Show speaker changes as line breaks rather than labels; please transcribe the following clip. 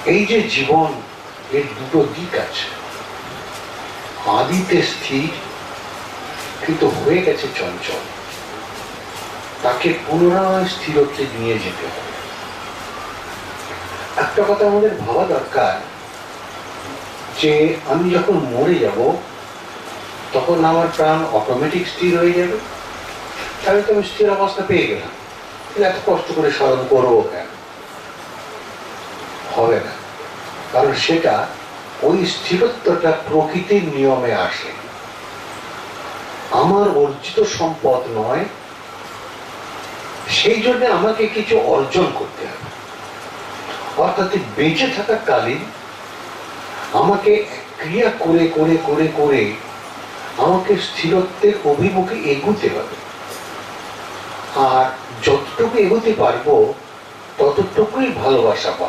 এই যে জীবন, এর দুটো দিক আছে। আদিতে স্থির, কিন্তু হয়ে গেছে চঞ্চল, তাকে পুনরায় স্থিরত্বে নিয়ে যেতে হবে। একটা কথা আমাদের ভাবা দরকার যে আমি যখন মরে যাব তখন আমার প্রাণ অটোমেটিক স্থির হয়ে যাবে, তাহলে তো আমি স্থির অবস্থা পেয়ে গেলাম, এত কষ্ট করে স্মরণ করবো কেন? হবে না, কারণ সেটা ওই স্থিরত্বটা প্রকৃতির নিয়মে আসে, আমার অর্জিত সম্পদ নয়। সেই জন্য আমাকে কিছু অর্জন করতে হবে, অর্থাৎ বেঁচে থাকা কালীন আমাকে ক্রিয়া করে করে করে করে আমাকে স্থিরত্বের অভিমুখে এগুতে হবে। আর যতটুকু এগোতে পারবো ততটুকুই ভালোবাসা পাবো।